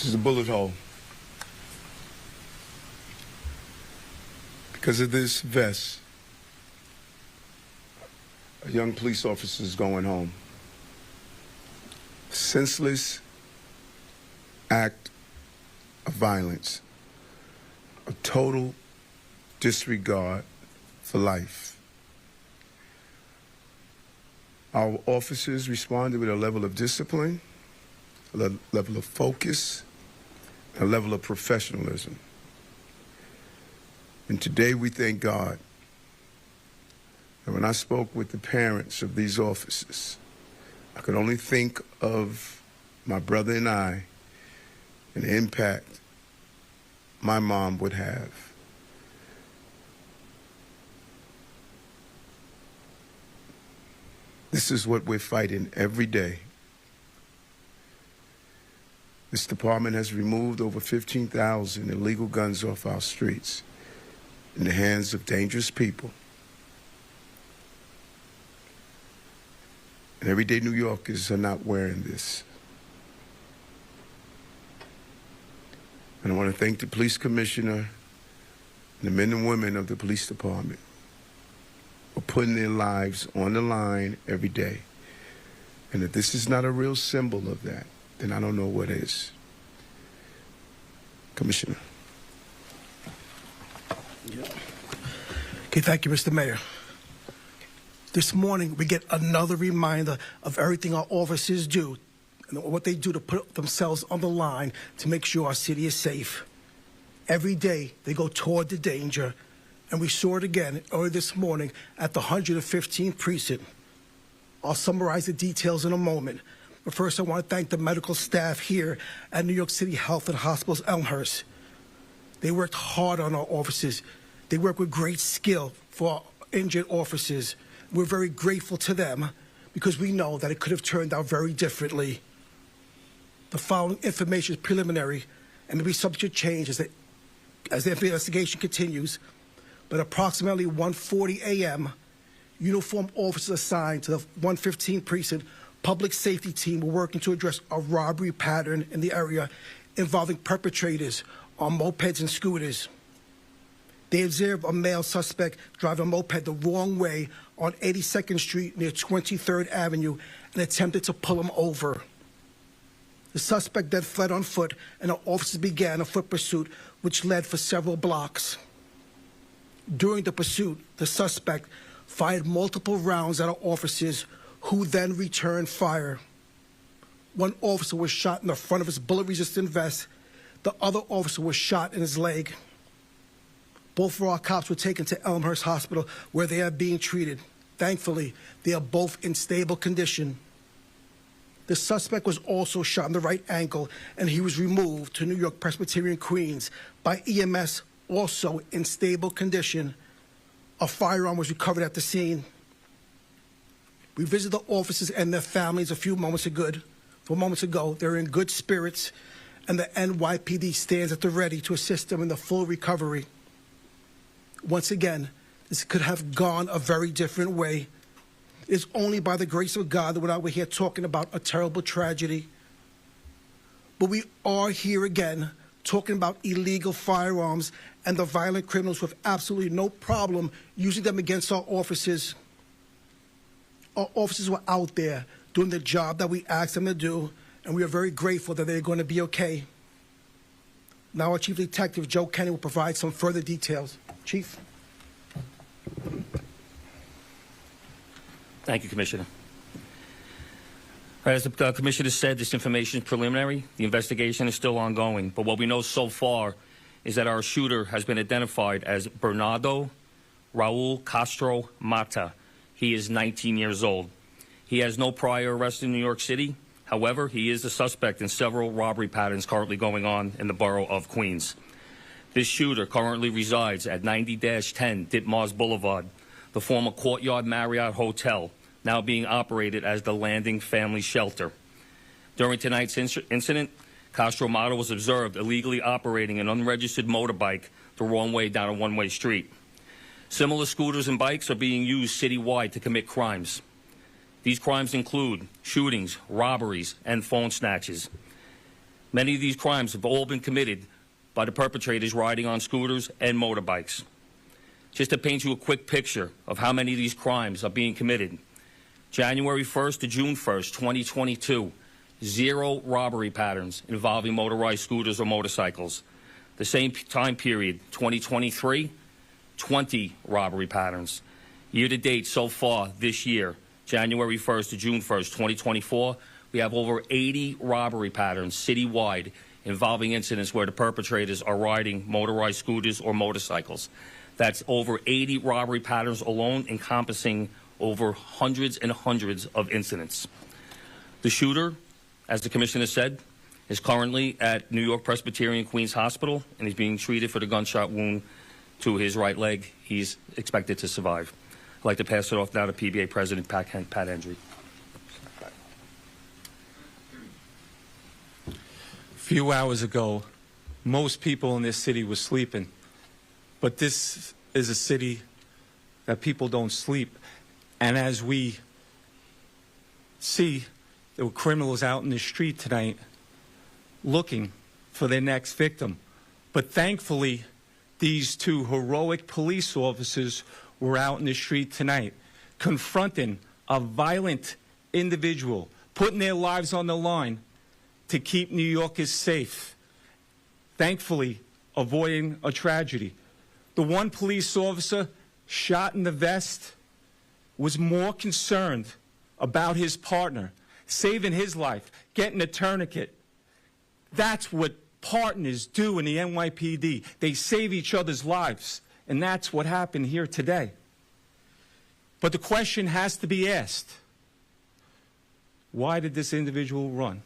This is a bullet hole. Because of this vest, a young police officer is going home. Senseless act of violence, a total disregard for life. Our officers responded with a level of discipline, a level of focus, a level of professionalism. And today we thank God. And when I spoke with the parents of these officers, I could only think of my brother and I and the impact my mom would have. This is what we're fighting every day. This department has removed over 15,000 illegal guns off our streets in the hands of dangerous people. And everyday New Yorkers are not wearing this. And I want to thank the police commissioner and the men and women of the police department for putting their lives on the line every day. And if this is not a real symbol of that, then I don't know what is. Commissioner. Yeah. Okay, thank you, Mr. Mayor. This morning, we get another reminder of everything our officers do and what they do to put themselves on the line to make sure our city is safe. Every day, they go toward the danger, and we saw it again early this morning at the 115th precinct. I'll summarize the details in a moment, but first I want to thank the medical staff here at New York City Health and Hospitals Elmhurst. They worked hard on our officers. They worked with great skill for our injured officers. We're very grateful to them because we know that it could have turned out very differently. The following information is preliminary and may be subject to change as the investigation continues. But approximately 1:40 a.m., uniformed officers assigned to the 115th precinct public safety team were working to address a robbery pattern in the area involving perpetrators on mopeds and scooters. They observed a male suspect driving a moped the wrong way on 82nd Street near 23rd Avenue and attempted to pull him over. The suspect then fled on foot, and the officers began a foot pursuit, which led for several blocks. During the pursuit, the suspect fired multiple rounds at our officers, who then returned fire. One officer was shot in the front of his bullet-resistant vest. The other officer was shot in his leg. Both of our cops were taken to Elmhurst Hospital, where they are being treated. Thankfully, they are both in stable condition. The suspect was also shot in the right ankle, and he was removed to New York Presbyterian Queens by EMS, also in stable condition. A firearm was recovered at the scene. We visited the officers and their families a few moments ago. They're in good spirits, and the NYPD stands at the ready to assist them in the full recovery. Once again, this could have gone a very different way. It's only by the grace of God that we're not here talking about a terrible tragedy. But we are here again talking about illegal firearms and the violent criminals who have absolutely no problem using them against our officers. Our officers were out there doing the job that we asked them to do, and we are very grateful that they're going to be okay. Now our Chief Detective, Joe Kenny, will provide some further details. Chief. Thank you, Commissioner. As the Commissioner said, this information is preliminary. The investigation is still ongoing, but what we know so far is that our shooter has been identified as Bernardo Raul Castro Mata. He is 19 years old. He has no prior arrest in New York City. However, he is the suspect in several robbery patterns currently going on in the borough of Queens. This shooter currently resides at 90-10 Ditmars Boulevard, the former Courtyard Marriott Hotel, now being operated as the Landing Family Shelter. During tonight's incident, Castro Mata was observed illegally operating an unregistered motorbike the wrong way down a one-way street. Similar scooters and bikes are being used citywide to commit crimes. These crimes include shootings, robberies, and phone snatches. Many of these crimes have all been committed by the perpetrators riding on scooters and motorbikes. Just to paint you a quick picture of how many of these crimes are being committed, January 1st to June 1st, 2022, 0 robbery patterns involving motorized scooters or motorcycles. The same time period, 2023, 20 robbery patterns. Year to date so far this year, January 1st to June 1st, 2024, we have over 80 robbery patterns citywide involving incidents where the perpetrators are riding motorized scooters or motorcycles. That's over 80 robbery patterns alone, encompassing over hundreds and hundreds of incidents. The shooter, as the commissioner said, is currently at New York Presbyterian Queens Hospital, and he's being treated for the gunshot wound to his right leg. He's expected to survive. I'd like to pass it off now to PBA President Pat Hendry. A few hours ago, most people in this city were sleeping. But this is a city that people don't sleep. And as we see, there were criminals out in the street tonight looking for their next victim. But thankfully, these two heroic police officers were out in the street tonight, confronting a violent individual, putting their lives on the line to keep New Yorkers safe, thankfully avoiding a tragedy. The one police officer shot in the vest was more concerned about his partner, saving his life, getting a tourniquet. That's what partners do in the NYPD. They save each other's lives, and that's what happened here today. But the question has to be asked, why did this individual run?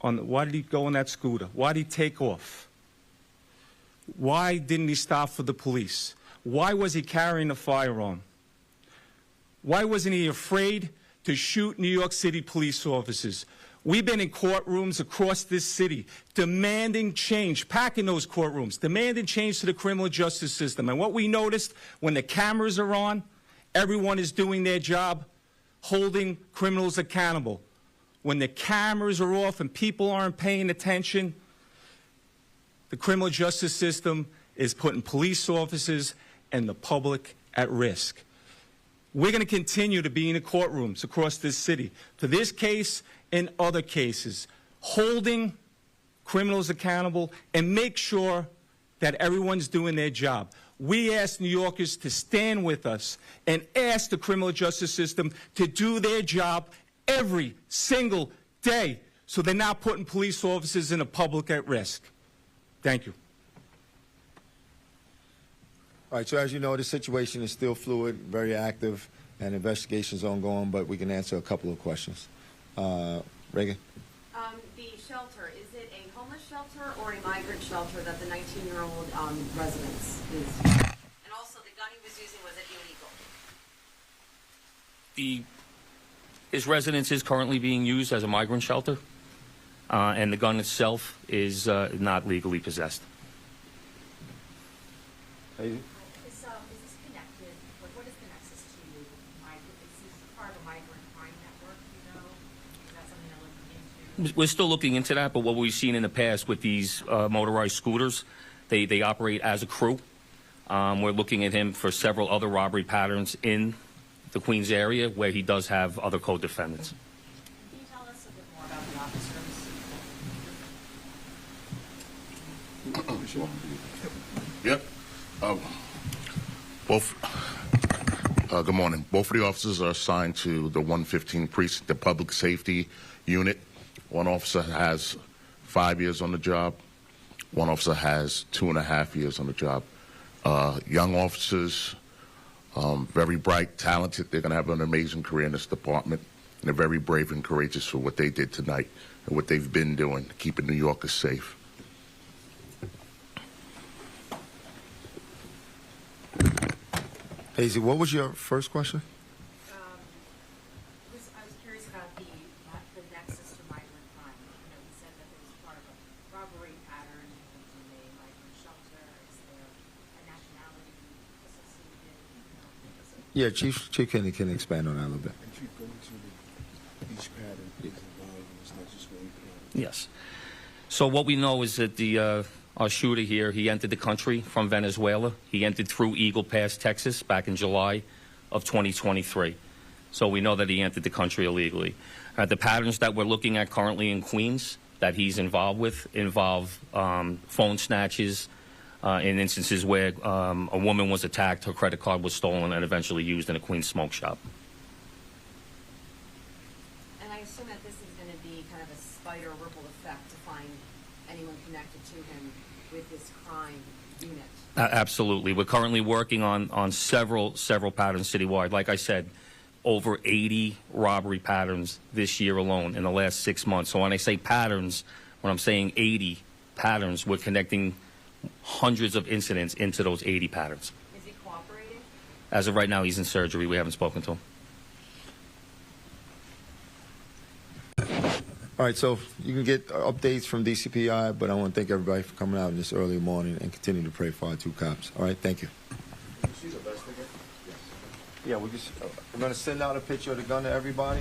Why did he go on that scooter? Why did he take off? Why didn't he stop for the police? Why was he carrying a firearm? Why wasn't he afraid to shoot New York City police officers? We've been in courtrooms across this city demanding change, packing those courtrooms, demanding change to the criminal justice system. And what we noticed when the cameras are on, everyone is doing their job, holding criminals accountable. When the cameras are off and people aren't paying attention, the criminal justice system is putting police officers and the public at risk. We're going to continue to be in the courtrooms across this city for this case and other cases, holding criminals accountable and make sure that everyone's doing their job. We ask New Yorkers to stand with us and ask the criminal justice system to do their job every single day so they're not putting police officers and the public at risk. Thank you. All right, so as you know, the situation is still fluid, very active, and investigations ongoing, but we can answer a couple of questions. Reagan? The shelter, is it a homeless shelter or a migrant shelter that the 19-year-old residence is? And also, the gun he was using, was it illegal? His residence is currently being used as a migrant shelter, and the gun itself is not legally possessed. Hazy? Is this connected? What is the nexus to migrant? Is this part of a migrant crime network, you know? Is that something they're looking into? We're still looking into that, but what we've seen in the past with these motorized scooters, they operate as a crew. We're looking at him for several other robbery patterns in the Queens area where he does have other co-defendants. Can you tell us a bit more about the officers? Yep. Good morning. Both of the officers are assigned to the 115 precinct, the public safety unit. One officer has 5 years on the job. One officer has 2.5 years on the job. Young officers, very bright, talented. They're going to have an amazing career in this department. And they're very brave and courageous for what they did tonight and what they've been doing, keeping New Yorkers safe. Hazy, what was your first question? I was curious about the nexus to migrant crime. You know, you said that there was part of a robbery pattern in a migrant shelter. Is there a nationality associated? Yeah, Chief can expand on that a little bit. Chief, go into each pattern is involved, and it's not just one pattern. Yes. So what we know is that our shooter here, he entered the country from Venezuela. He entered through Eagle Pass, Texas, back in July of 2023. So we know that he entered the country illegally. The patterns that we're looking at currently in Queens that he's involved with involve phone snatches, in instances where a woman was attacked, her credit card was stolen, and eventually used in a Queens smoke shop. And I assume that this is going to be kind of a spider ripple effect to find anyone connected to him with this crime unit. Absolutely. We're currently working on several patterns citywide. Like I said, over 80 robbery patterns this year alone in the last 6 months. So when I say patterns, when I'm saying 80 patterns, we're connecting hundreds of incidents into those 80 patterns. Is he cooperating? As of right now, he's in surgery. We haven't spoken to him. All right, so you can get updates from DCPI, but I want to thank everybody for coming out in this early morning and continue to pray for our two cops. All right, thank you. Yeah, we're going to send out a picture of the gun to everybody.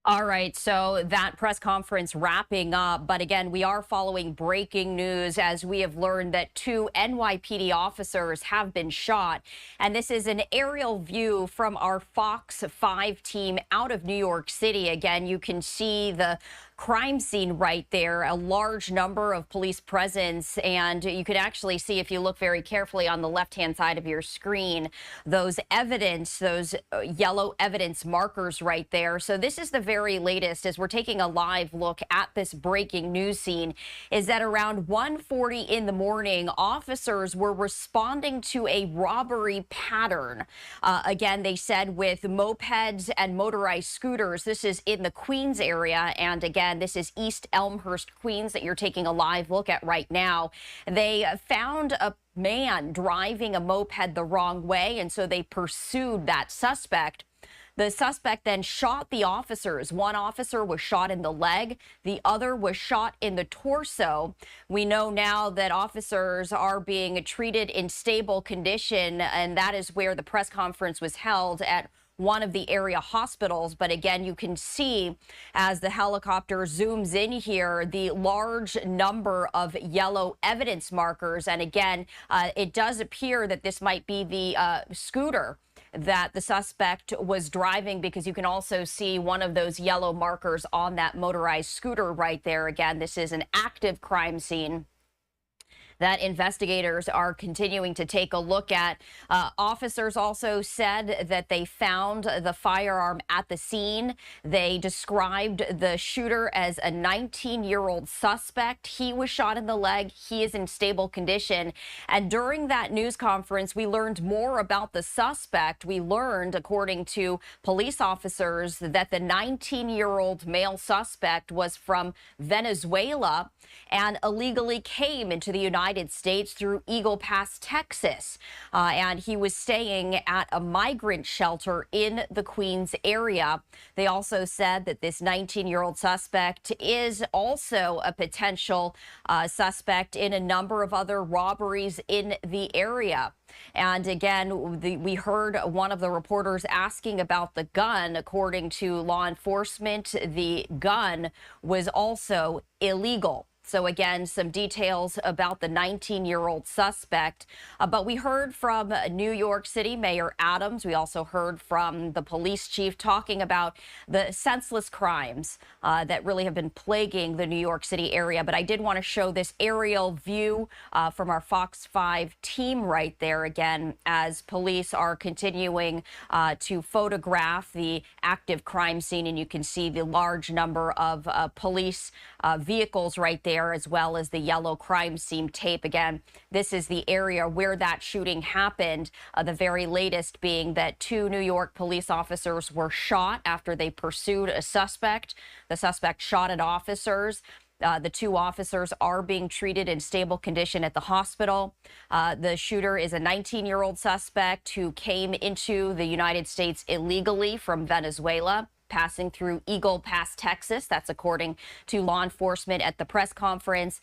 All right, so that press conference wrapping up. But again, we are following breaking news as we have learned that 2 NYPD officers have been shot. And this is an aerial view from our Fox 5 team out of New York City. Again, you can see the crime scene right there, a large number of police presence, and you could actually see, if you look very carefully on the left-hand side of your screen, those evidence, those yellow evidence markers right there. So this is the very latest as we're taking a live look at this breaking news scene, is that around 1:40 in the morning, officers were responding to a robbery pattern. Again, they said with mopeds and motorized scooters. This is in the Queens area, and again, this is East Elmhurst, Queens, that you're taking a live look at right now. They found a man driving a moped the wrong way, and so they pursued that suspect. The suspect then shot the officers. One officer was shot in the leg. The other was shot in the torso. We know now that officers are being treated in stable condition, and that is where the press conference was held at one of the area hospitals. But again, you can see as the helicopter zooms in here, the large number of yellow evidence markers. And again, it does appear that this might be the scooter that the suspect was driving, because you can also see one of those yellow markers on that motorized scooter right there. Again, this is an active crime scene that investigators are continuing to take a look at. Officers also said that they found the firearm at the scene. They described the shooter as a 19-year-old suspect. He was shot in the leg. He is in stable condition. And during that news conference, we learned more about the suspect. We learned, according to police officers, that the 19-year-old male suspect was from Venezuela and illegally came into the United States through Eagle Pass, Texas. And he was staying at a migrant shelter in the Queens area. They also said that this 19-year-old suspect is also a potential suspect in a number of other robberies in the area. And again, we heard one of the reporters asking about the gun. According to law enforcement, the gun was also illegal. So again, some details about the 19-year-old suspect. But we heard from New York City Mayor Adams. We also heard from the police chief talking about the senseless crimes that really have been plaguing the New York City area. But I did want to show this aerial view from our Fox 5 team right there again, as police are continuing to photograph the active crime scene. And you can see the large number of police vehicles right there, as well as the yellow crime scene tape. Again, this is the area where that shooting happened. The very latest being that 2 New York police officers were shot after they pursued a suspect. The suspect shot at officers. The 2 officers are being treated in stable condition at the hospital. The shooter is a 19-year-old suspect who came into the United States illegally from Venezuela, passing through Eagle Pass, Texas. That's according to law enforcement at the press conference.